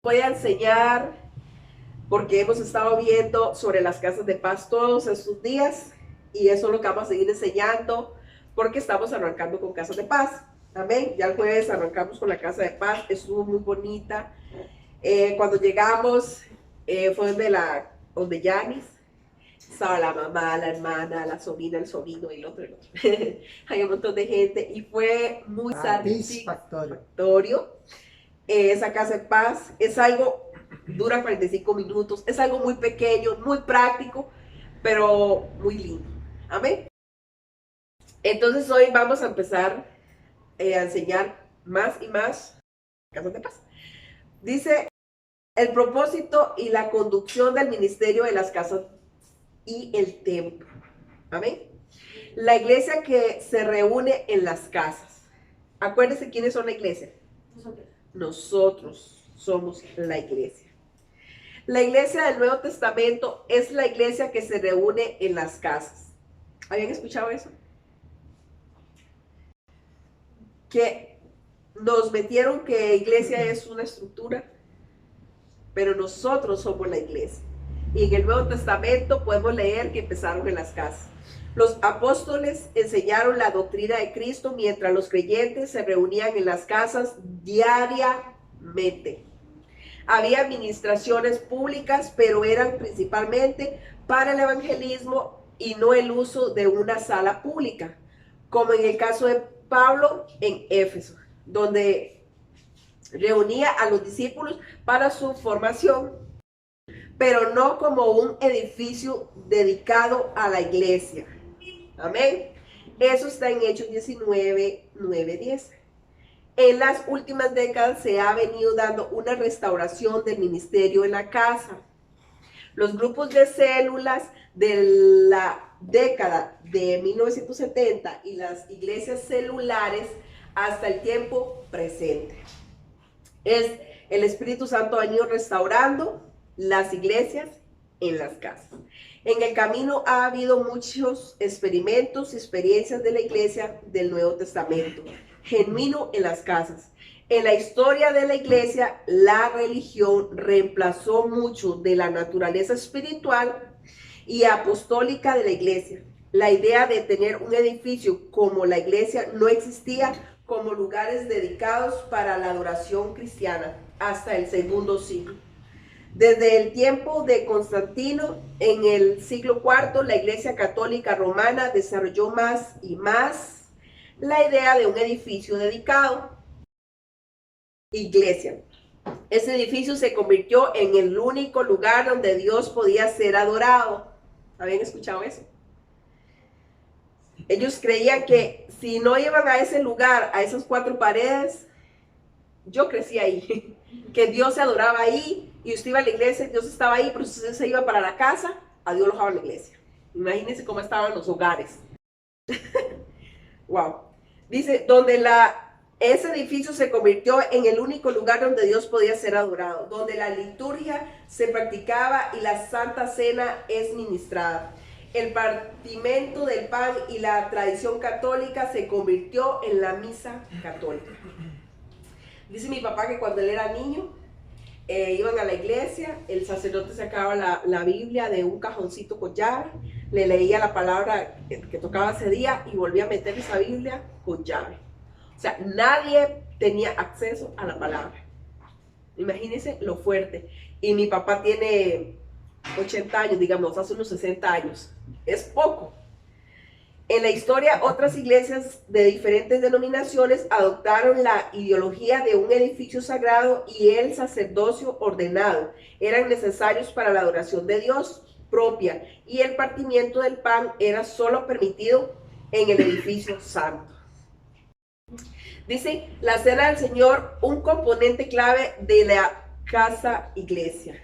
voy a enseñar, porque hemos estado viendo sobre las casas de paz todos estos días, y eso es lo que vamos a seguir enseñando, porque estamos arrancando con casas de paz. Amén. Ya el jueves arrancamos con la casa de paz, estuvo muy bonita. Cuando llegamos, fue donde Yanis, estaba la mamá, la hermana, la sobrina, el sobrino y el otro. Hay un montón de gente y fue muy satisfactorio. Esa casa de paz es algo, dura 45 minutos, es algo muy pequeño, muy práctico, pero muy lindo. Amén. Entonces hoy vamos a empezar a enseñar más y más casas de paz. Dice el propósito y la conducción del ministerio de las casas y el templo. Amén. La iglesia que se reúne en las casas. Acuérdense quiénes son la iglesia. Nosotros somos la iglesia. La iglesia del Nuevo Testamento es la iglesia que se reúne en las casas. ¿Habían escuchado eso? Que nos metieron que iglesia es una estructura, pero nosotros somos la iglesia. Y en el Nuevo Testamento podemos leer que empezaron en las casas. Los apóstoles enseñaron la doctrina de Cristo mientras los creyentes se reunían en las casas diariamente. Había administraciones públicas, pero eran principalmente para el evangelismo y no el uso de una sala pública, como en el caso de Pablo en Éfeso, donde reunía a los discípulos para su formación, pero no como un edificio dedicado a la iglesia. Amén. Eso está en Hechos 19, 9, 10. En las últimas décadas se ha venido dando una restauración del ministerio en la casa. Los grupos de células de la década de 1970 y las iglesias celulares hasta el tiempo presente. El Espíritu Santo ha venido restaurando las iglesias en las casas. En el camino ha habido muchos experimentos y experiencias de la iglesia del Nuevo Testamento, genuino en las casas. En la historia de la iglesia, la religión reemplazó mucho de la naturaleza espiritual y apostólica de la iglesia. La idea de tener un edificio como la iglesia no existía como lugares dedicados para la adoración cristiana hasta el segundo siglo. Desde el tiempo de Constantino, en el siglo IV, la Iglesia Católica Romana desarrolló más y más la idea de un edificio dedicado. Iglesia. Ese edificio se convirtió en el único lugar donde Dios podía ser adorado. ¿Habían escuchado eso? Ellos creían que si no iban a ese lugar, a esas 4 paredes, yo crecí ahí, que Dios se adoraba ahí, y usted iba a la iglesia, Dios estaba ahí, pero si usted se iba para la casa, a Dios lo dejaba en la iglesia. Imagínense cómo estaban los hogares. Wow. Dice, ese edificio se convirtió en el único lugar donde Dios podía ser adorado, donde la liturgia se practicaba y la Santa Cena es ministrada. El partimento del pan y la tradición católica se convirtió en la misa católica. Dice mi papá que cuando él era niño, iban a la iglesia, el sacerdote sacaba la Biblia de un cajoncito con llave, le leía la palabra que tocaba ese día y volvía a meter esa Biblia con llave. O sea, nadie tenía acceso a la palabra. Imagínense lo fuerte. Y mi papá tiene 80 años, digamos, hace unos 60 años. Es poco. En la historia, otras iglesias de diferentes denominaciones adoptaron la ideología de un edificio sagrado y el sacerdocio ordenado. Eran necesarios para la adoración de Dios propia y el partimiento del pan era solo permitido en el edificio santo. Dice, la cena del Señor, un componente clave de la casa iglesia.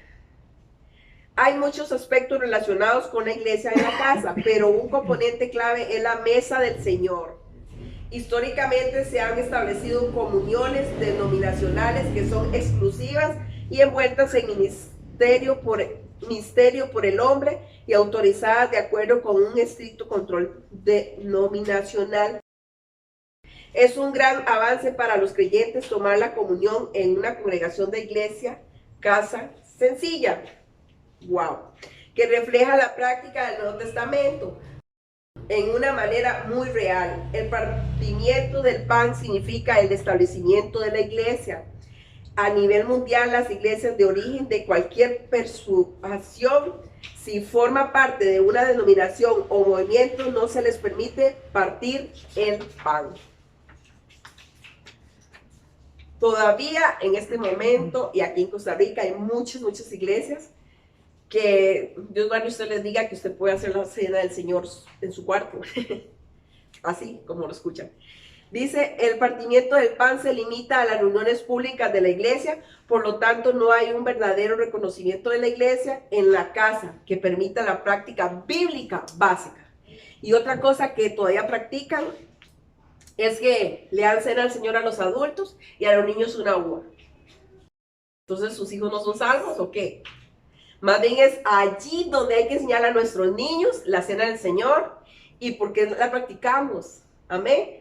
Hay muchos aspectos relacionados con la iglesia en la casa, pero un componente clave es la mesa del Señor. Históricamente se han establecido comuniones denominacionales que son exclusivas y envueltas en misterio por el hombre y autorizadas de acuerdo con un estricto control denominacional. Es un gran avance para los creyentes tomar la comunión en una congregación de iglesia casa sencilla. Wow. Que refleja la práctica del Nuevo Testamento en una manera muy real. El partimiento del pan significa el establecimiento de la iglesia. A nivel mundial, las iglesias de origen de cualquier persuasión, si forma parte de una denominación o movimiento, no se les permite partir el pan. Todavía en este momento, y aquí en Costa Rica, hay muchas iglesias que Dios guarde usted les diga que usted puede hacer la cena del Señor en su cuarto. Así como lo escuchan. Dice, el partimiento del pan se limita a las reuniones públicas de la iglesia, por lo tanto no hay un verdadero reconocimiento de la iglesia en la casa que permita la práctica bíblica básica. Y otra cosa que todavía practican es que le dan cena al Señor a los adultos y a los niños una uva. Entonces, ¿sus hijos no son salvos o qué? Más bien es allí donde hay que enseñar a nuestros niños la cena del Señor y por qué la practicamos. Amén.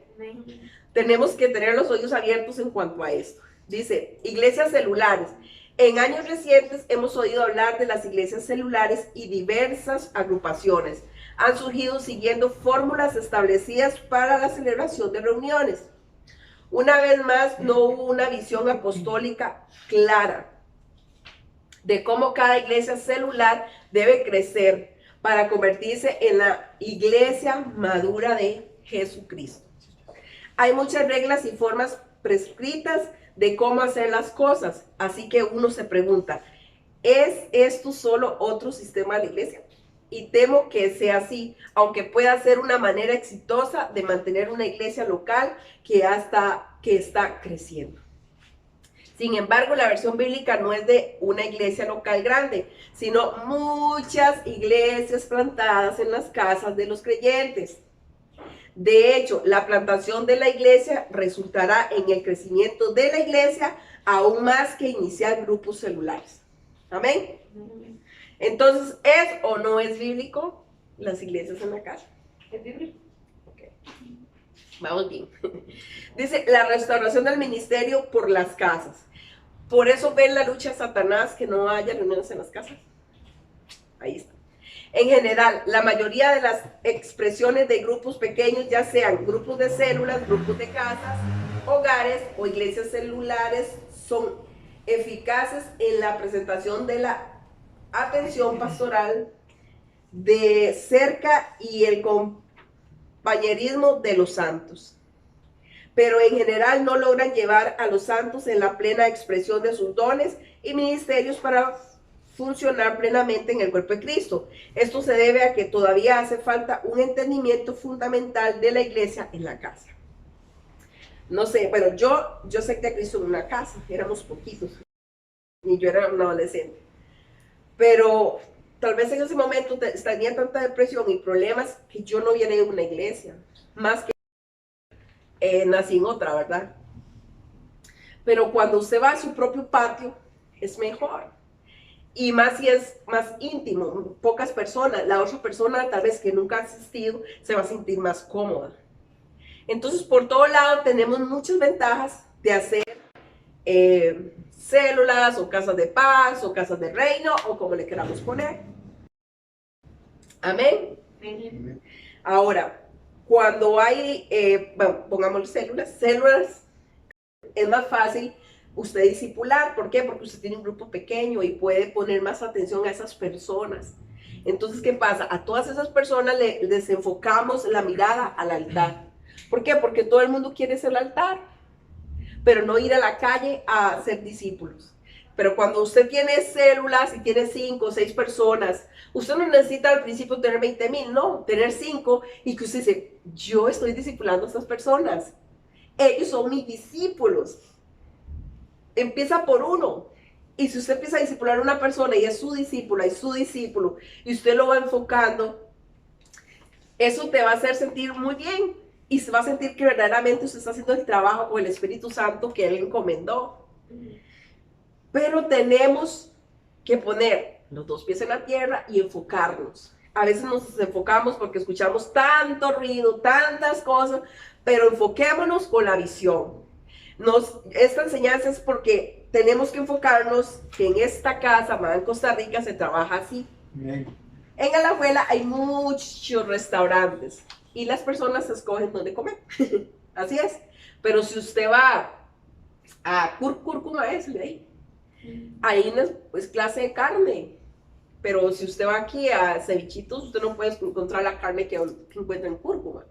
Tenemos que tener los oídos abiertos en cuanto a esto. Dice, iglesias celulares. En años recientes hemos oído hablar de las iglesias celulares y diversas agrupaciones han surgido siguiendo fórmulas establecidas para la celebración de reuniones. Una vez más, no hubo una visión apostólica clara de cómo cada iglesia celular debe crecer para convertirse en la iglesia madura de Jesucristo. Hay muchas reglas y formas prescritas de cómo hacer las cosas, así que uno se pregunta, ¿es esto solo otro sistema de la iglesia? Y temo que sea así, aunque pueda ser una manera exitosa de mantener una iglesia local que está creciendo. Sin embargo, la versión bíblica no es de una iglesia local grande, sino muchas iglesias plantadas en las casas de los creyentes. De hecho, la plantación de la iglesia resultará en el crecimiento de la iglesia aún más que iniciar grupos celulares. Amén. Entonces, ¿es o no es bíblico las iglesias en la casa? ¿Es bíblico? Okay. Vamos bien. Dice, la restauración del ministerio por las casas. Por eso ven la lucha de Satanás que no haya reuniones en las casas. Ahí está. En general, la mayoría de las expresiones de grupos pequeños, ya sean grupos de células, grupos de casas, hogares o iglesias celulares, son eficaces en la presentación de la atención pastoral de cerca y el compañerismo de los santos. Pero en general no logran llevar a los santos en la plena expresión de sus dones y ministerios para funcionar plenamente en el cuerpo de Cristo. Esto se debe a que todavía hace falta un entendimiento fundamental de la iglesia en la casa. No sé, bueno, yo acepté a Cristo en una casa, éramos poquitos, y yo era un adolescente. Pero tal vez en ese momento tenía tanta depresión y problemas que yo no vine a una iglesia, más que nací en otra, ¿verdad? Pero cuando usted va a su propio patio, es mejor. Y más si es más íntimo, pocas personas, la otra persona tal vez que nunca ha asistido se va a sentir más cómoda. Entonces, por todo lado tenemos muchas ventajas de hacer células o casas de paz o casas de reino o como le queramos poner. Amén. Amén. Ahora, cuando hay, bueno, pongamos células, es más fácil usted discipular. ¿Por qué? Porque usted tiene un grupo pequeño y puede poner más atención a esas personas. Entonces, ¿qué pasa? A todas esas personas les enfocamos la mirada al altar. ¿Por qué? Porque todo el mundo quiere ser el altar, pero no ir a la calle a ser discípulos. Pero cuando usted tiene células y tiene 5 o 6 personas, usted no necesita al principio tener 20,000, no, tener 5 y que usted dice, yo estoy discipulando a estas personas. Ellos son mis discípulos. Empieza por uno. Y si usted empieza a discipular a una persona y es su discípula y su discípulo, y usted lo va enfocando, eso te va a hacer sentir muy bien. Y se va a sentir que verdaderamente usted está haciendo el trabajo con el Espíritu Santo que Él encomendó. Pero tenemos que poner los 2 pies en la tierra y enfocarnos. A veces nos desenfocamos porque escuchamos tanto ruido, tantas cosas, pero enfoquémonos con la visión. Esta enseñanza es porque tenemos que enfocarnos que en esta casa, más en Costa Rica, se trabaja así. Amén. En Alajuela hay muchos restaurantes y las personas escogen dónde comer. Así es. Pero si usted va a Cúrcuma, es ahí no es clase de carne. Pero si usted va aquí a cevichitos, usted no puede encontrar la carne que encuentra en Cúrcuma.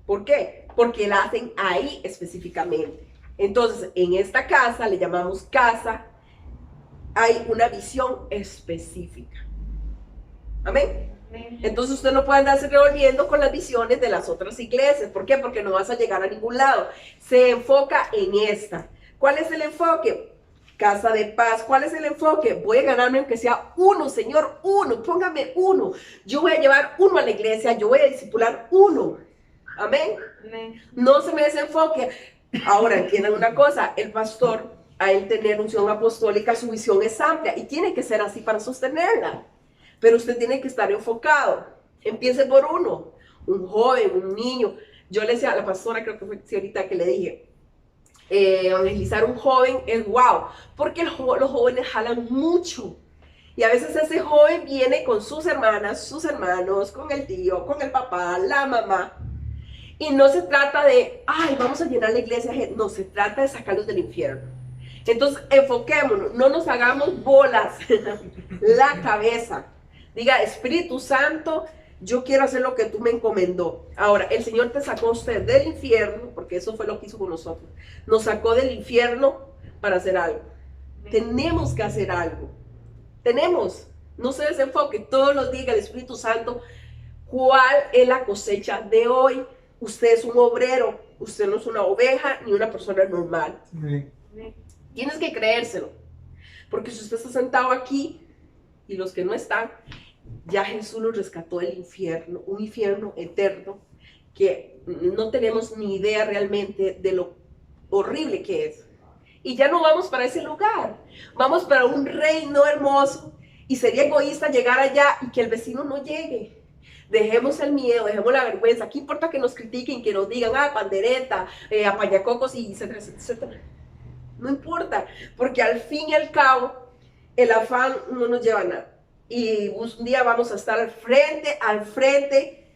¿Por qué? Porque la hacen ahí específicamente. Entonces, en esta casa, le llamamos casa, hay una visión específica. Amén. Entonces usted no puede andarse revolviendo con las visiones de las otras iglesias. ¿Por qué? Porque no vas a llegar a ningún lado. Se enfoca en esta. ¿Cuál es el enfoque? Casa de paz. ¿Cuál es el enfoque? Voy a ganarme aunque sea uno, Señor, uno. Póngame uno. Yo voy a llevar uno a la iglesia. Yo voy a discipular uno. Amén. No se me desenfoque. Ahora entiendan una cosa. El pastor, a él tener unción apostólica, su visión es amplia y tiene que ser así para sostenerla. Pero usted tiene que estar enfocado. Empiece por uno, un joven, un niño. Yo le decía a la pastora, creo que fue ahorita que le dije, evangelizar un joven es wow, porque los jóvenes jalan mucho. Y a veces ese joven viene con sus hermanas, sus hermanos, con el tío, con el papá, la mamá. Y no se trata de, ay, vamos a llenar la iglesia. No, se trata de sacarlos del infierno. Entonces, enfoquémonos, no nos hagamos bolas la cabeza. Diga, Espíritu Santo, yo quiero hacer lo que tú me encomendó. Ahora, el Señor te sacó a usted del infierno, porque eso fue lo que hizo con nosotros. Nos sacó del infierno para hacer algo. Tenemos que hacer algo. Tenemos. No se desenfoque. Todos los días el Espíritu Santo, ¿cuál es la cosecha de hoy? Usted es un obrero. Usted no es una oveja ni una persona normal. Tienes que creérselo. Porque si usted está sentado aquí y los que no están, ya Jesús nos rescató del infierno, un infierno eterno que no tenemos ni idea realmente de lo horrible que es. Y ya no vamos para ese lugar, vamos para un reino hermoso y sería egoísta llegar allá y que el vecino no llegue. Dejemos el miedo, dejemos la vergüenza. ¿Qué importa que nos critiquen, que nos digan, pandereta, apañacocos y etcétera, etcétera? No importa, porque al fin y al cabo, el afán no nos lleva a nada. Y un día vamos a estar al frente,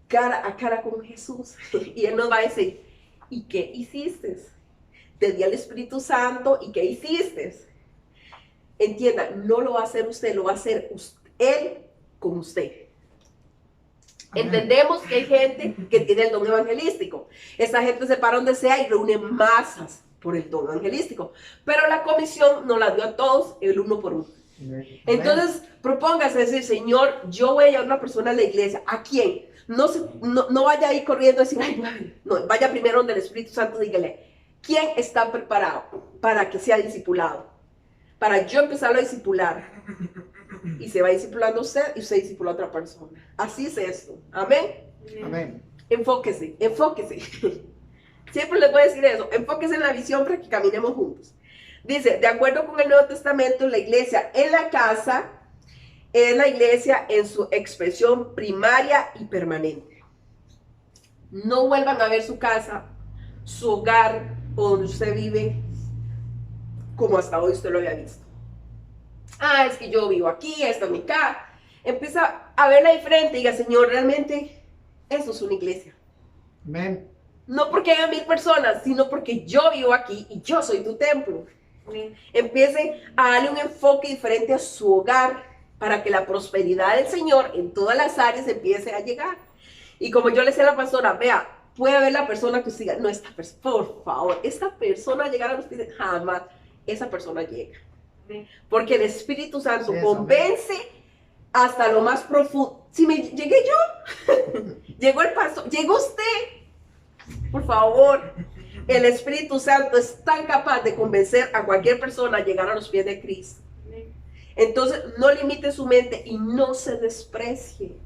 cara a cara con Jesús. Y Él nos va a decir, ¿y qué hiciste? Te di al Espíritu Santo, ¿y qué hiciste? Entienda, no lo va a hacer usted, lo va a hacer Él con usted. Entendemos que hay gente que tiene el don evangelístico. Esa gente se para donde sea y reúne masas por el don evangelístico. Pero la comisión nos la dio a todos, el uno por uno. Entonces, propóngase decir, Señor, yo voy a llevar a una persona a la iglesia. ¿A quién? No vaya ahí corriendo a decir, ay, no, vaya primero donde el Espíritu Santo, dígale, ¿quién está preparado para que sea discipulado? Para yo empezarlo a discipular. Y se va discipulando usted y usted discipula a otra persona. Así es esto. Amén. Amén. Enfóquese, enfóquese. Siempre les voy a decir eso. Enfóquese en la visión para que caminemos juntos. Dice, de acuerdo con el Nuevo Testamento, la iglesia en la casa es la iglesia en su expresión primaria y permanente. No vuelvan a ver su casa, su hogar, o donde usted vive, como hasta hoy usted lo había visto. Ah, es que yo vivo aquí, esta es mi casa. Empieza a verla diferente y diga, Señor, realmente eso es una iglesia. Amén. No porque haya 1000 personas, sino porque yo vivo aquí y yo soy tu templo. Empiecen a darle un enfoque diferente a su hogar para que la prosperidad del Señor en todas las áreas empiece a llegar. Y como yo le decía a la pastora, vea, puede haber la persona que usted diga, no, esta persona, por favor, esta persona va a llegar a los pies, jamás, esa persona llega. Porque el Espíritu Santo convence hasta lo más profundo. Si me llegué yo, llegó el pastor, llegó usted, por favor. El Espíritu Santo es tan capaz de convencer a cualquier persona a llegar a los pies de Cristo. Entonces, no limite su mente y no se desprecie.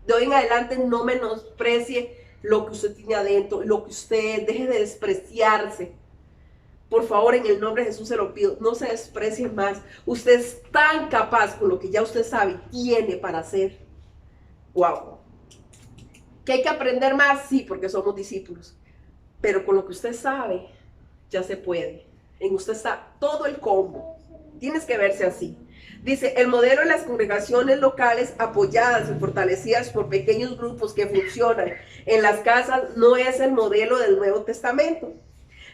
De hoy en adelante, no menosprecie lo que usted tiene adentro, lo que usted deje de despreciarse. Por favor, en el nombre de Jesús se lo pido, no se desprecie más. Usted es tan capaz con lo que ya usted sabe, tiene para hacer. Wow. ¿Que hay que aprender más? Sí, porque somos discípulos. Pero con lo que usted sabe, ya se puede. En usted está todo el combo. Tienes que verse así. Dice, el modelo de las congregaciones locales apoyadas y fortalecidas por pequeños grupos que funcionan en las casas no es el modelo del Nuevo Testamento.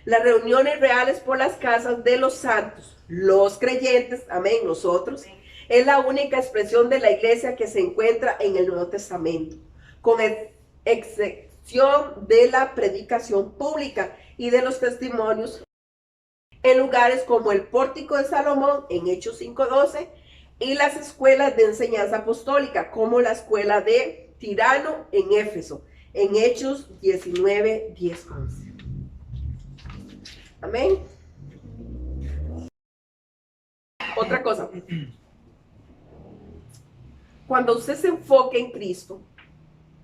Las reuniones reales por las casas de los santos, los creyentes, amén, nosotros, es la única expresión de la iglesia que se encuentra en el Nuevo Testamento, con excepción de la predicación pública y de los testimonios en lugares como el Pórtico de Salomón en Hechos 5:12 y las escuelas de enseñanza apostólica como la escuela de Tirano en Éfeso en Hechos 19:10-11. Amén. Otra cosa. Cuando usted se enfoque en Cristo,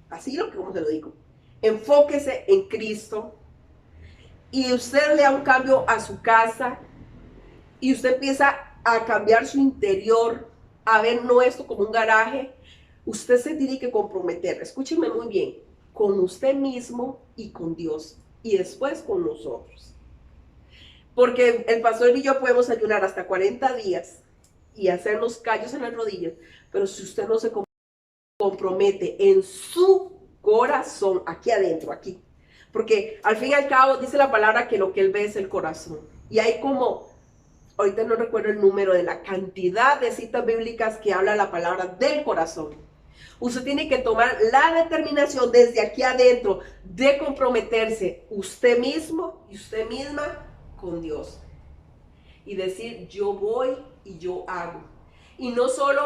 así lo que como se lo digo, enfóquese en Cristo y usted le da un cambio a su casa y usted empieza a cambiar su interior, a ver no esto como un garaje, usted se tiene que comprometer, escúcheme muy bien, con usted mismo y con Dios y después con nosotros. Porque el pastor y yo podemos ayunar hasta 40 días y hacernos callos en las rodillas, pero si usted no se compromete en su corazón, aquí adentro, aquí, porque al fin y al cabo dice la palabra que lo que él ve es el corazón. Y hay como, ahorita no recuerdo el número de la cantidad de citas bíblicas que habla la palabra del corazón. Usted tiene que tomar la determinación desde aquí adentro de comprometerse usted mismo y usted misma con Dios y decir yo voy y yo hago, y no solo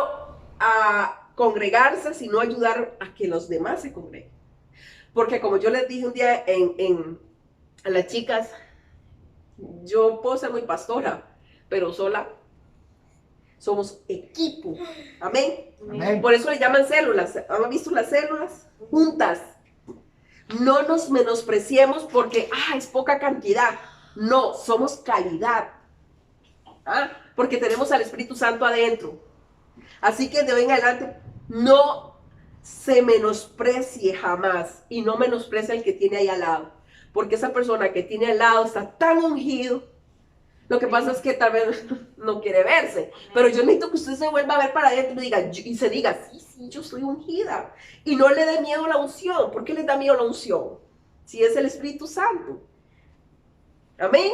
a congregarse sino ayudar a que los demás se congreguen, porque como yo les dije un día a las chicas, yo puedo ser muy pastora pero sola somos equipo, amén. Amén. Por eso le llaman células. ¿Han visto las células? Juntas. No nos menospreciemos porque es poca cantidad. No, somos calidad. Porque tenemos al Espíritu Santo adentro. Así que de hoy en adelante no se menosprecie jamás. Y no menosprecie al que tiene ahí al lado. Porque esa persona que tiene al lado está tan ungido. Lo que pasa es que tal vez no quiere verse. Pero yo necesito que usted se vuelva a ver para adentro y se diga, sí, yo soy ungida. Y no le dé miedo a la unción. ¿Por qué le da miedo a la unción? Si es el Espíritu Santo. Amén.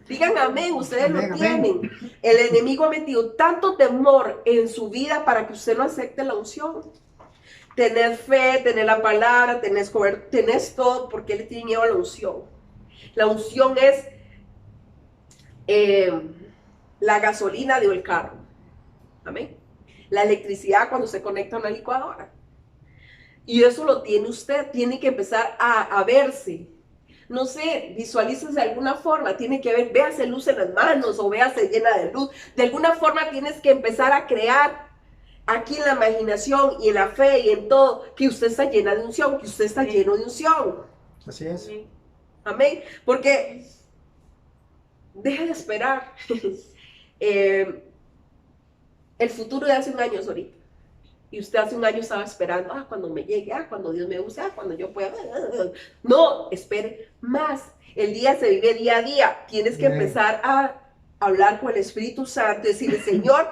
Digan amén, ustedes Amén, lo amén. tienen. El enemigo ha metido tanto temor en su vida para que usted no acepte la unción. Tenés fe, tenés la palabra, tenés todo, porque le tiene miedo a la unción. La unción es la gasolina de el carro. Amén. La electricidad cuando se conecta a una licuadora. Y eso lo tiene usted. Tiene que empezar a verse. No sé, visualícese de alguna forma. Tiene que ver, véase luz en las manos o véase llena de luz. De alguna forma tienes que empezar a crear aquí en la imaginación y en la fe y en todo, que usted está llena de unción, que usted está lleno de unción. Así es. Amén. Porque deje de esperar el futuro de hace un año es ahorita. Y usted hace un año estaba esperando, cuando me llegue, cuando Dios me use, cuando yo pueda. No, espere más. El día se vive día a día. Tienes que empezar a hablar con el Espíritu Santo, decirle, Señor,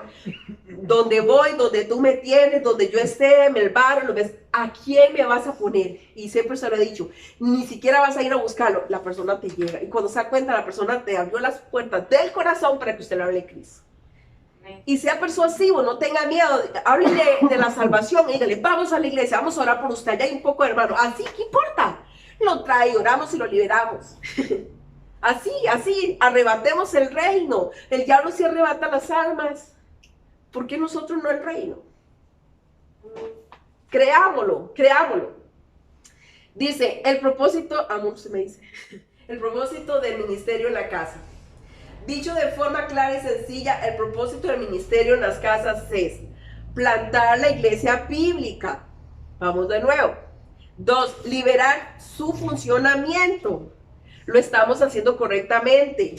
donde voy, donde tú me tienes, donde yo esté, en el barrio, ¿lo ves? ¿A quién me vas a poner? Y siempre se lo he dicho, ni siquiera vas a ir a buscarlo, la persona te llega. Y cuando se da cuenta, la persona te abrió las puertas del corazón para que usted le hable de Cristo. Y sea persuasivo, no tenga miedo, háblele de la salvación, dígale, vamos a la iglesia, vamos a orar por usted, allá hay un poco de hermano, así, ¿qué importa? Lo trae, oramos y lo liberamos. Así, arrebatemos el reino. El diablo sí arrebata las almas. ¿Por qué nosotros no el reino? Creámoslo. Dice, el propósito, se me dice, el propósito del ministerio en la casa. Dicho de forma clara y sencilla, el propósito del ministerio en las casas es plantar la iglesia bíblica. Vamos de nuevo. 2, liberar su funcionamiento. Lo estamos haciendo correctamente.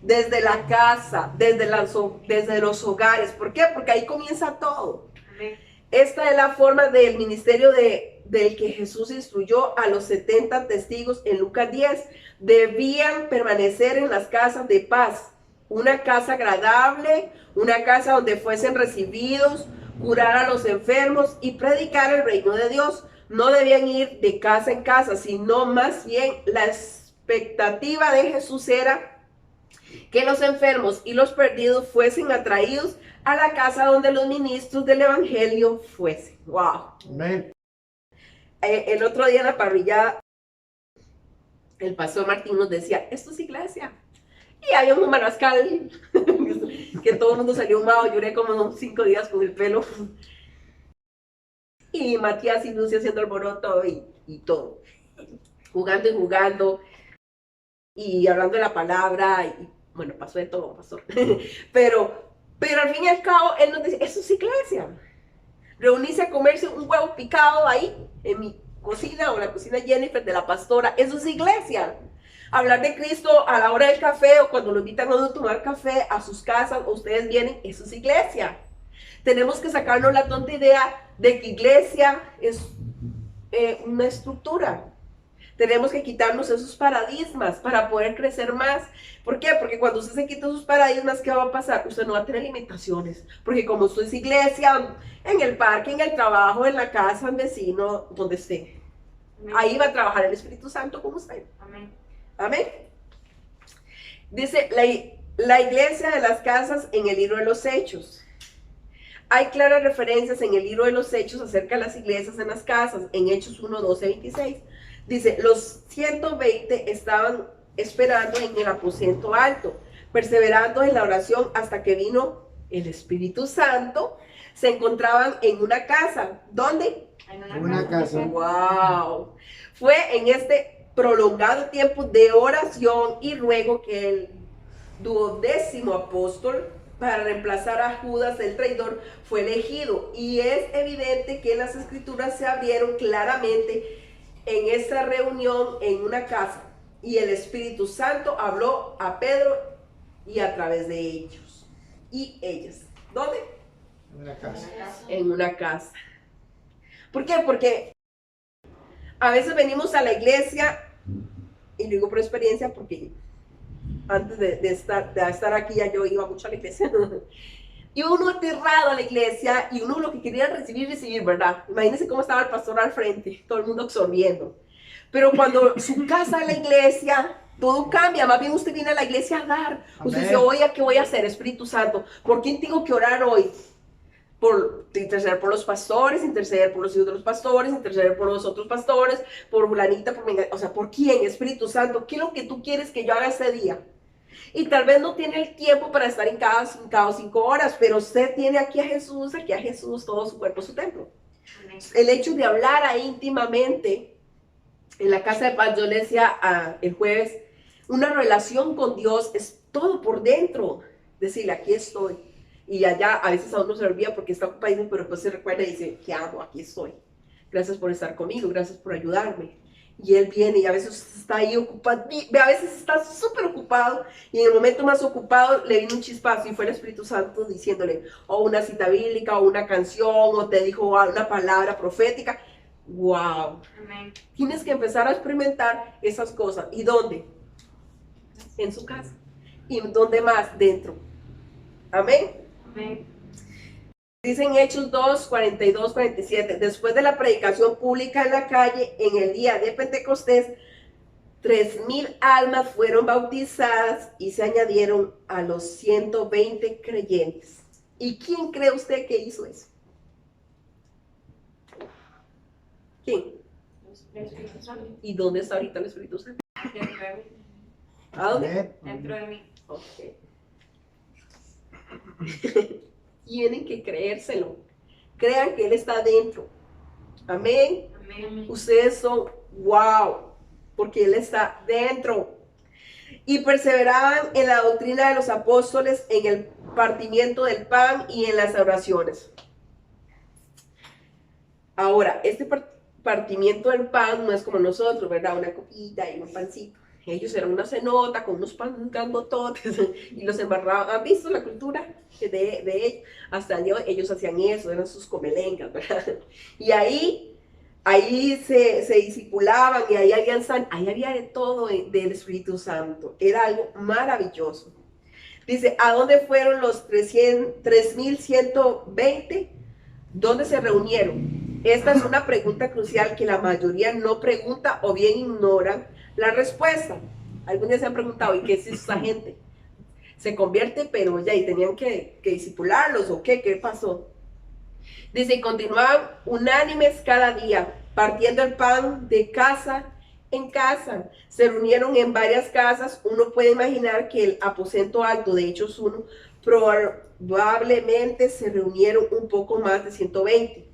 Desde la casa, desde los hogares. ¿Por qué? Porque ahí comienza todo. Amén. Esta es la forma del ministerio del que Jesús instruyó a los 70 testigos en Lucas 10. Debían permanecer en las casas de paz una casa agradable, una casa donde fuesen recibidos, curar a los enfermos y predicar el reino de Dios. No debían ir de casa en casa, sino más bien la expectativa de Jesús era que los enfermos y los perdidos fuesen atraídos a la casa donde los ministros del evangelio fuesen. ¡Wow! Amén. El otro día en la parrilla, el pastor Martín nos decía, esto es iglesia. Y había un marascal que todo el mundo salió humado. Lloré como 5 días con el pelo. Y Matías y Lucy haciendo alboroto y todo. Jugando y jugando. Y hablando de la palabra. Y bueno, pasó de todo, pastor. Pero al fin y al cabo, él nos dice, eso es iglesia. Reunirse a comerse un huevo picado ahí, en mi cocina o la cocina Jennifer de la pastora, eso es iglesia. Hablar de Cristo a la hora del café o cuando lo invitan a tomar café a sus casas o ustedes vienen, eso es iglesia. Tenemos que sacarnos la tonta idea de que iglesia es una estructura. Tenemos que quitarnos esos paradigmas para poder crecer más. ¿Por qué? Porque cuando usted se quita esos paradigmas, ¿qué va a pasar? Usted no va a tener limitaciones. Porque como usted es iglesia, en el parque, en el trabajo, en la casa, en vecino, donde esté. Amén. Ahí va a trabajar el Espíritu Santo con usted. Amén. Amén. Dice la iglesia de las casas en el libro de los Hechos. Hay claras referencias en el libro de los Hechos acerca de las iglesias en las casas, en Hechos 1, 12, 26. Dice, los 120 estaban esperando en el aposento alto, perseverando en la oración hasta que vino el Espíritu Santo. Se encontraban en una casa. ¿Dónde? En una casa. ¡Wow! Fue en este prolongado tiempo de oración y ruego que el 12º apóstol, para reemplazar a Judas el traidor, fue elegido. Y es evidente que las escrituras se abrieron claramente en esta reunión en una casa. Y el Espíritu Santo habló a Pedro y a través de ellos y ellas. ¿Dónde? En una casa. En una casa. ¿Por qué? Porque a veces venimos a la iglesia, y lo digo por experiencia porque antes de estar aquí ya yo iba mucho a la iglesia. Y uno aterrado a la iglesia y uno lo que quería era recibir, ¿verdad? Imagínense cómo estaba el pastor al frente, todo el mundo absorbiendo. Pero cuando su casa es la iglesia, todo cambia. Más bien usted viene a la iglesia a dar. Amén. Usted dice, oye, ¿qué voy a hacer, Espíritu Santo? ¿Por quién tengo que orar hoy? Por interceder por los pastores, interceder por los hijos de los pastores, interceder por los otros pastores, por fulanita, o sea, ¿por quién, Espíritu Santo? ¿Qué es lo que tú quieres que yo haga ese día? Y tal vez no tiene el tiempo para estar en cada 5 horas, pero usted tiene aquí a Jesús, todo su cuerpo, su templo. Amén. El hecho de hablar ahí íntimamente, en la casa de paz, yo le decía el jueves, una relación con Dios es todo por dentro. Decirle, aquí estoy. Y allá a veces a uno se olvida porque está ocupado, pero después se recuerda y dice, ¿qué hago? Aquí estoy. Gracias por estar conmigo, gracias por ayudarme. Y él viene y a veces está ahí ocupado, a veces está súper ocupado y en el momento más ocupado le vino un chispazo y fue el Espíritu Santo diciéndole o una cita bíblica o una canción o te dijo una palabra profética. ¡Wow! Amén. Tienes que empezar a experimentar esas cosas. ¿Y dónde? En su casa. ¿Y dónde más? Dentro. Amén. Amén. Dicen Hechos 2, 42, 47. Después de la predicación pública en la calle, en el día de Pentecostés, 3,000 almas fueron bautizadas y se añadieron a los 120 creyentes. ¿Y quién cree usted que hizo eso? ¿Quién? El Espíritu Santo. ¿Y dónde está ahorita el Espíritu Santo? Dentro de mí. ¿A dónde? Dentro de mí. Ok. Tienen que creérselo. Crean que Él está dentro. Amén. Amén. Ustedes son wow, porque Él está dentro. Y perseveraban en la doctrina de los apóstoles, en el partimiento del pan y en las oraciones. Ahora, este partimiento del pan no es como nosotros, ¿verdad? Una copita y un pancito. Ellos eran una cenota con unos pan grandototes y los embarraban. ¿Han visto la cultura de ellos? Hasta el día de hoy ellos hacían eso, eran sus comelengas, ¿verdad? Y ahí se discipulaban y ahí había de todo del Espíritu Santo. Era algo maravilloso. Dice, ¿a dónde fueron los 3,120? ¿Dónde se reunieron? Esta es una pregunta crucial que la mayoría no pregunta o bien ignoran la respuesta. Algunos ya se han preguntado, ¿y qué es esa gente? Se convierte, pero ya, ¿y tenían que disipularlos o qué? ¿Qué pasó? Dice, y continuaban unánimes cada día, partiendo el pan de casa en casa. Se reunieron en varias casas. Uno puede imaginar que el aposento alto de Hechos 1 probablemente se reunieron un poco más de 120.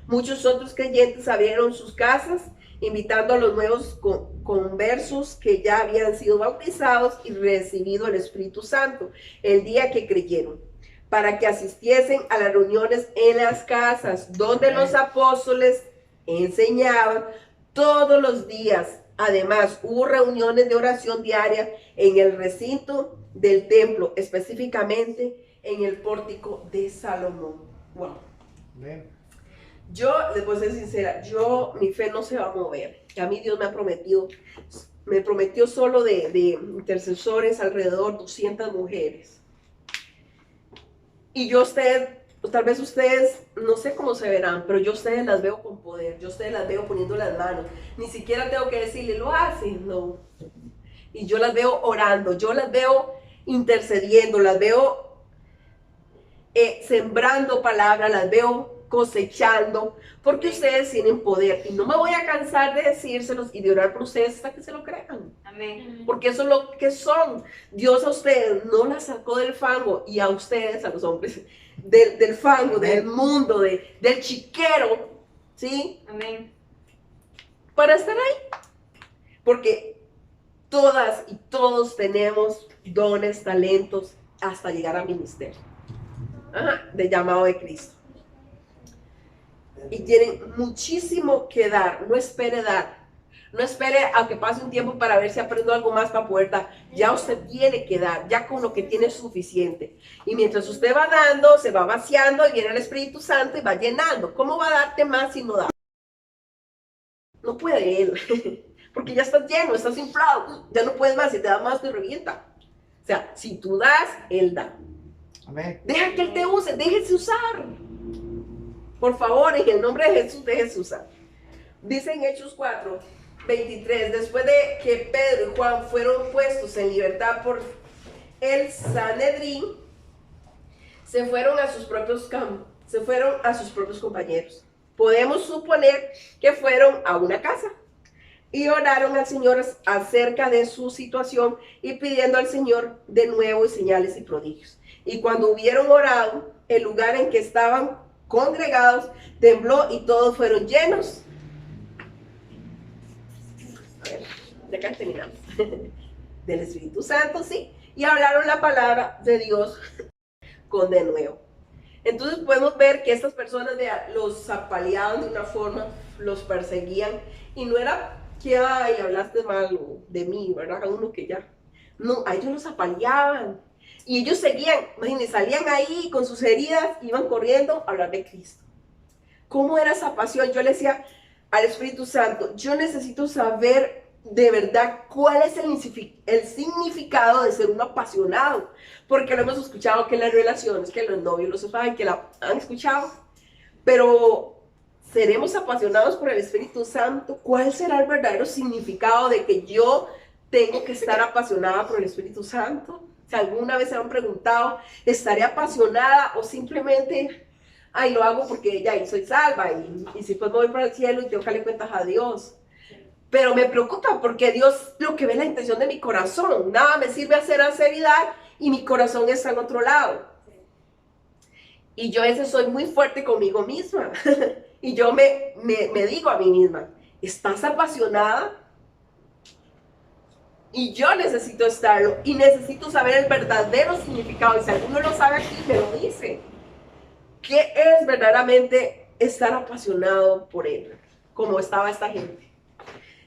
Muchos otros creyentes abrieron sus casas, invitando a los nuevos conversos que ya habían sido bautizados y recibido el Espíritu Santo el día que creyeron, para que asistiesen a las reuniones en las casas donde los apóstoles enseñaban todos los días. Además, hubo reuniones de oración diaria en el recinto del templo, específicamente en el pórtico de Salomón. Wow. Yo, les voy a ser sincera, mi fe no se va a mover. A mí Dios me prometió solo de intercesores alrededor 200 mujeres. Y tal vez ustedes, no sé cómo se verán, pero yo ustedes las veo con poder, yo ustedes las veo poniendo las manos. Ni siquiera tengo que decirle, lo hacen, no. Y yo las veo orando, yo las veo intercediendo, las veo sembrando palabras, las veo cosechando, porque ustedes tienen poder. Y no me voy a cansar de decírselos y de orar por ustedes hasta que se lo crean. Amén. Porque eso es lo que son. Dios a ustedes no las sacó del fango, y a ustedes, a los hombres, del fango, del mundo, del chiquero, ¿sí? Amén. Para estar ahí. Porque todas y todos tenemos dones, talentos, hasta llegar al ministerio. Ajá, de llamado de Cristo. Y tienen muchísimo que dar. No espere dar. No espere a que pase un tiempo para ver si aprendo algo más para poder dar. Ya usted tiene que dar. Ya con lo que tiene es suficiente. Y mientras usted va dando, se va vaciando y viene el Espíritu Santo y va llenando. ¿Cómo va a darte más si no da? No puede él. Porque ya estás lleno, estás inflado. Ya no puedes más. Si te da más, te revienta. O sea, si tú das, él da. Amén. Deja que él te use. Déjese usar. Por favor, en el nombre de Jesús, déjese usar. Dice en Hechos 4:23, después de que Pedro y Juan fueron puestos en libertad por el Sanedrín, se fueron a sus propios compañeros. Podemos suponer que fueron a una casa y oraron al Señor acerca de su situación y pidiendo al Señor de nuevo señales y prodigios. Y cuando hubieron orado, el lugar en que estaban congregados tembló y todos fueron llenos. A ver, de acá terminamos. Del Espíritu Santo, sí. Y hablaron la palabra de Dios con de nuevo. Entonces podemos ver que estas personas los apaleaban de una forma, los perseguían. Y no era que, ay, hablaste mal de mí, ¿verdad? A uno que ya. No, a ellos los apaleaban. Y ellos seguían, imagínense, salían ahí con sus heridas, iban corriendo a hablar de Cristo. ¿Cómo era esa pasión? Yo le decía al Espíritu Santo, yo necesito saber de verdad cuál es el significado de ser un apasionado. Porque lo hemos escuchado que en las relaciones, que los novios lo saben, que la han escuchado. Pero, ¿seremos apasionados por el Espíritu Santo? ¿Cuál será el verdadero significado de que yo tengo que estar apasionada por el Espíritu Santo? Si alguna vez se han preguntado, ¿estaré apasionada o simplemente, ay, lo hago porque ya soy salva y si pues me voy para el cielo y tengo que darle cuentas a Dios? Pero me preocupa porque Dios lo que ve es la intención de mi corazón. Nada me sirve hacer sinceridad y mi corazón está en otro lado. Y yo a veces soy muy fuerte conmigo misma. Y yo me digo a mí misma, ¿estás apasionada? Y yo necesito estarlo y necesito saber el verdadero significado. Y si alguno lo sabe aquí, me lo dice. ¿Qué es verdaderamente estar apasionado por él? Como estaba esta gente.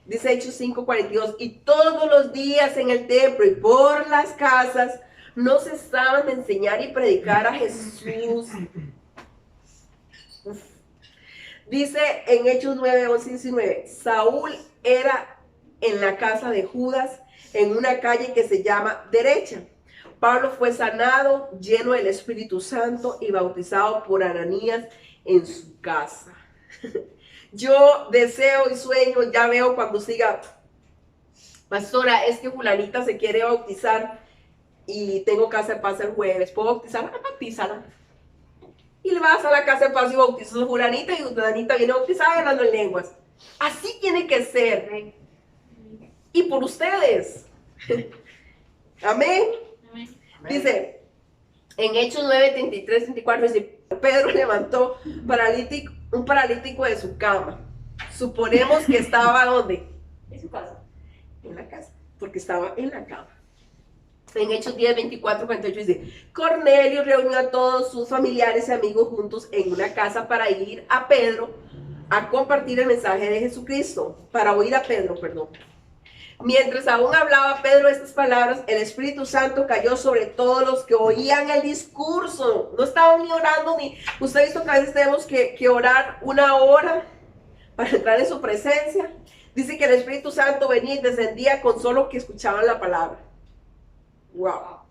Dice Hechos 5:42, y todos los días en el templo y por las casas no cesaban de enseñar y predicar a Jesús. Dice en Hechos 9:11-19, Saúl era en la casa de Judas, en una calle que se llama Derecha, Pablo fue sanado, lleno del Espíritu Santo y bautizado por Ananías en su casa. Yo deseo y sueño, ya veo cuando siga, pastora, es que fulanita se quiere bautizar y tengo casa de paz el jueves, ¿puedo bautizarla? Bautízala. Y le vas a la casa de paz y bautizas a fulanita y fulanita viene bautizada y hablando en lenguas. Así tiene que ser. Amén. Y por ustedes. Amén. Amén. Dice, en Hechos 9, 33, 34, dice, Pedro levantó un paralítico de su cama. Suponemos que estaba ¿dónde? En su casa. En la casa, porque estaba en la cama. En Hechos 10, 24, 48 dice, Cornelio reunió a todos sus familiares y amigos juntos en una casa para ir a Pedro a compartir el mensaje de Jesucristo, para oír a Pedro, perdón. Mientras aún hablaba Pedro estas palabras, el Espíritu Santo cayó sobre todos los que oían el discurso. No estaban ni orando, ni... Usted ha visto que a veces tenemos que orar una hora para entrar en su presencia. Dice que el Espíritu Santo venía y descendía con solo que escuchaban la palabra. Wow.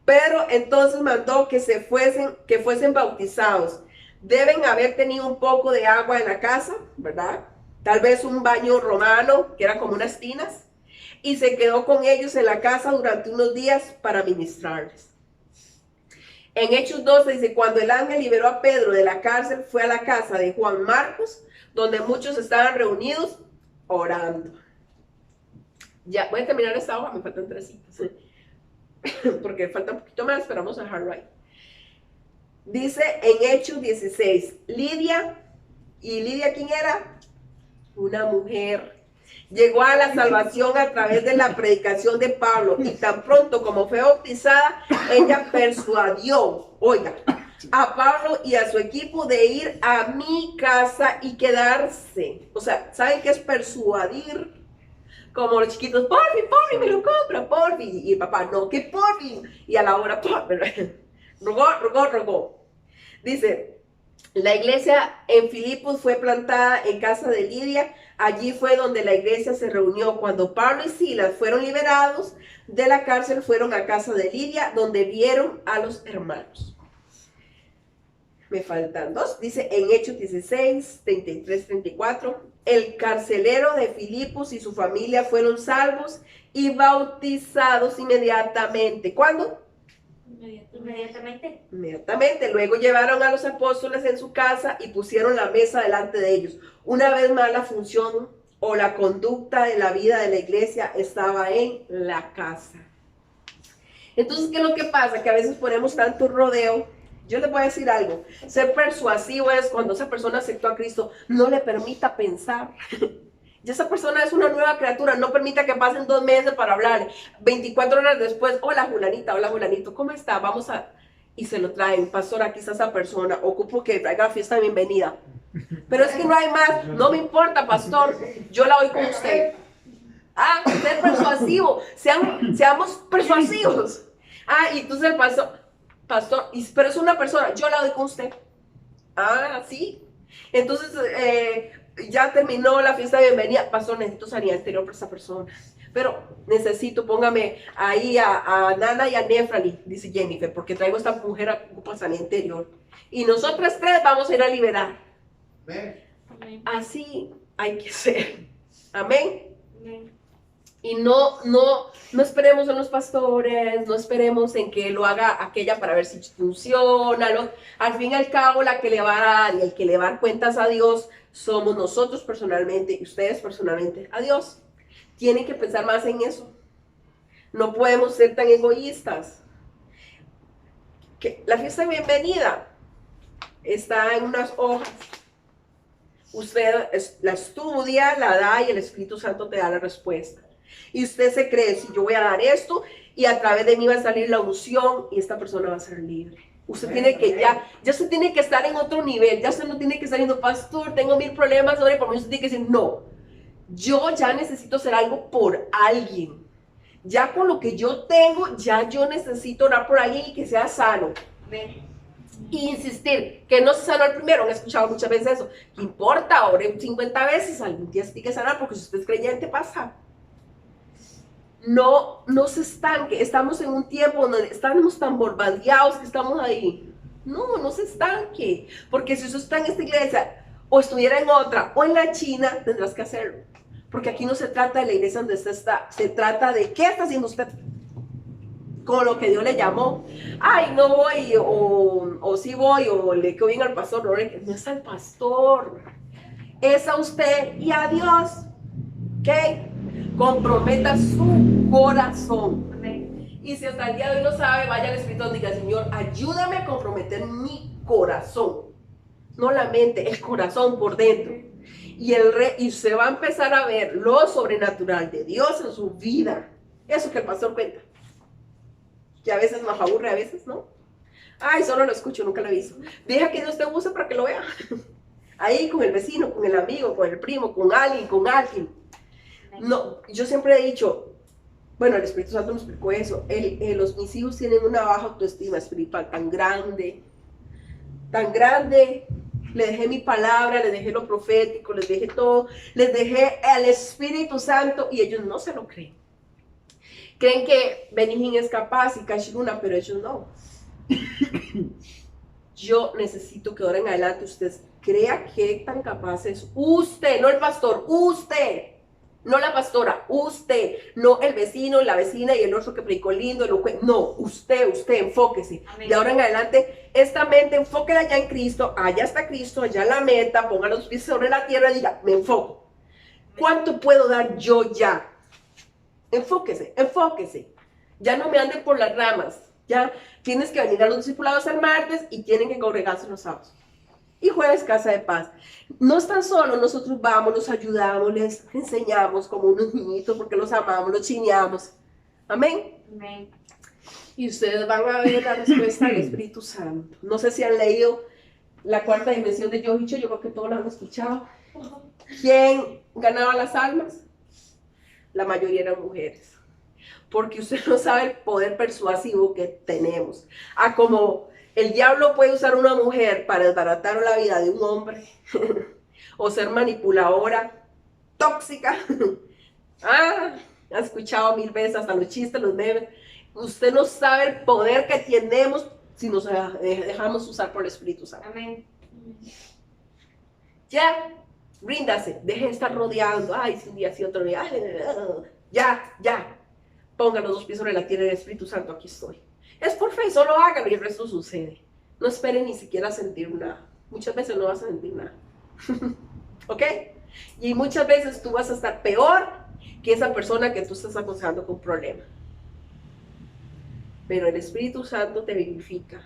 Pedro entonces mandó que fuesen bautizados. Deben haber tenido un poco de agua en la casa, ¿verdad? Tal vez un baño romano, que era como unas tinas, y se quedó con ellos en la casa durante unos días para ministrarles. En Hechos 12 dice, cuando el ángel liberó a Pedro de la cárcel, fue a la casa de Juan Marcos, donde muchos estaban reunidos orando. Ya, voy a terminar esta hoja, me faltan 3 citas, porque falta un poquito más, pero vamos a dejarlo ahí. Dice en Hechos 16, Lidia, ¿y Lidia quién era? Una mujer. Llegó a la salvación a través de la predicación de Pablo y tan pronto como fue bautizada, ella persuadió, oiga, a Pablo y a su equipo de ir a mi casa y quedarse. O sea, ¿saben qué es persuadir? Como los chiquitos, porfi, me lo compra, porfi. Y el papá, no, que porfi. Y a la hora, porfi. Rogó. Dice, la iglesia en Filipos fue plantada en casa de Lidia. Allí fue donde la iglesia se reunió. Cuando Pablo y Silas fueron liberados de la cárcel, fueron a casa de Lidia, donde vieron a los hermanos. Me faltan 2. Dice en Hechos 16, 33, 34. El carcelero de Filipos y su familia fueron salvos y bautizados inmediatamente. ¿Cuándo? Inmediatamente. Luego llevaron a los apóstoles en su casa y pusieron la mesa delante de ellos. Una vez más la función o la conducta de la vida de la iglesia estaba en la casa. Entonces, ¿qué es lo que pasa? Que a veces ponemos tanto rodeo. Yo les voy a decir algo. Ser persuasivo es cuando esa persona aceptó a Cristo, no le permita pensar. Ya esa persona es una nueva criatura, no permita que pasen 2 meses para hablar. 24 horas después, hola Julanita, hola Julanito, ¿cómo está? Vamos a... Y se lo traen, pastor, aquí está esa persona, ocupo que traiga fiesta de bienvenida. Pero es que no hay más, no me importa, pastor, yo la doy con usted. Ah, ser persuasivo, seamos persuasivos. Ah, y entonces el pastor, pero es una persona, yo la doy con usted. Ah, sí. Entonces, ya terminó la fiesta de bienvenida. Pastor, necesito sanidad exterior para esa persona. Pero necesito, póngame ahí a Nana y a Nefrali, dice Jennifer, porque traigo a esta mujer a ocupar sanidad interior. Y nosotras 3 vamos a ir a liberar. Amén. Así hay que ser. Amén. Amén. Y no esperemos en los pastores, no esperemos en que lo haga aquella para ver si funciona. Al fin y al cabo, la que le va a dar y el que le va a dar cuentas a Dios somos nosotros personalmente y ustedes personalmente a Dios. Tienen que pensar más en eso. No podemos ser tan egoístas. Que la fiesta de bienvenida está en unas hojas. Usted la estudia, la da y el Espíritu Santo te da la respuesta. Y usted se cree, si yo voy a dar esto y a través de mí va a salir la unción y esta persona va a ser libre. Usted tiene que ya se tiene que estar en otro nivel, ya usted no tiene que estar diciendo, pastor, tengo 1000 problemas, ahora por mí usted tiene que decir, no, yo ya necesito hacer algo por alguien. Ya con lo que yo tengo, ya yo necesito orar por alguien y que sea sano. Amén. Y insistir, que no se sanó el primero, han escuchado muchas veces eso. ¿Qué importa? Ore 50 veces, algún día se tiene que sanar porque si usted es creyente pasa. no se estanque. Estamos en un tiempo donde estamos tan bombardeados que estamos ahí. No se estanque, porque si usted está en esta iglesia o estuviera en otra o en la China, tendrás que hacerlo. Porque aquí no se trata de la iglesia donde usted está, se trata de qué está haciendo usted con lo que Dios le llamó. Ay, no voy, o sí voy, o le quedo bien al pastor. No es al pastor, es a usted y a Dios. ¿Ok? Comprometa su corazón. Amén. Y si hasta el día de hoy no sabe, vaya al Espíritu y diga: Señor, ayúdame a comprometer mi corazón. No la mente, el corazón por dentro. Y se va a empezar a ver lo sobrenatural de Dios en su vida. Eso que el pastor cuenta. Que a veces nos aburre, a veces no. Ay, solo lo escucho, nunca lo he visto. Deja que Dios te use para que lo vea. Ahí con el vecino, con el amigo, con el primo, con alguien. No, yo siempre he dicho, bueno, el Espíritu Santo me explicó eso. Mis hijos tienen una baja autoestima espiritual tan grande. Les dejé mi palabra, les dejé lo profético, les dejé todo, les dejé al Espíritu Santo y ellos no se lo creen. Creen que Benihín es capaz y Kashiruna, pero ellos no. Yo necesito que ahora en adelante usted crea que tan capaz es usted, no el pastor, usted. No la pastora, usted, no el vecino, la vecina y el otro que predicó lindo, no, usted, enfóquese. Amén. De ahora en adelante, esta mente, enfóquela ya en Cristo, allá está Cristo, allá la meta, ponga los pies sobre la tierra y diga: me enfoco. ¿Cuánto puedo dar yo ya? Enfóquese. Ya no me anden por las ramas, ya tienes que venir a los discipulados el martes y tienen que congregarse los sábados. Y jueves casa de paz. No están solos, nosotros vamos, los ayudamos, les enseñamos como unos niñitos porque los amamos, los chineamos. Amén. Amén. Y ustedes van a ver la respuesta del Espíritu Santo. No sé si han leído La Cuarta Dimensión de Yohicho, yo creo que todos lo han escuchado. ¿Quién ganaba las almas? La mayoría eran mujeres. Porque usted no sabe el poder persuasivo que tenemos. Como el diablo puede usar una mujer para desbaratar la vida de un hombre o ser manipuladora, tóxica. Ha escuchado 1000 veces hasta los chistes, los memes. Usted no sabe el poder que tenemos si nos dejamos usar por el Espíritu Santo. Amén. Ya, ríndase, deje de estar rodeando. Ay, si un día, si otro día. Ya. Ponga los 2 pies sobre la tierra del Espíritu Santo, aquí estoy. Es por fe, solo hágalo y el resto sucede. No espere ni siquiera sentir nada. Muchas veces no vas a sentir nada. ¿Ok? Y muchas veces tú vas a estar peor que esa persona que tú estás aconsejando con un problema. Pero el Espíritu Santo te vivifica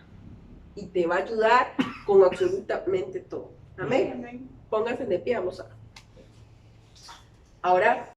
y te va a ayudar con absolutamente todo. Amén. Amén. Pónganse de pie, vamos a orar.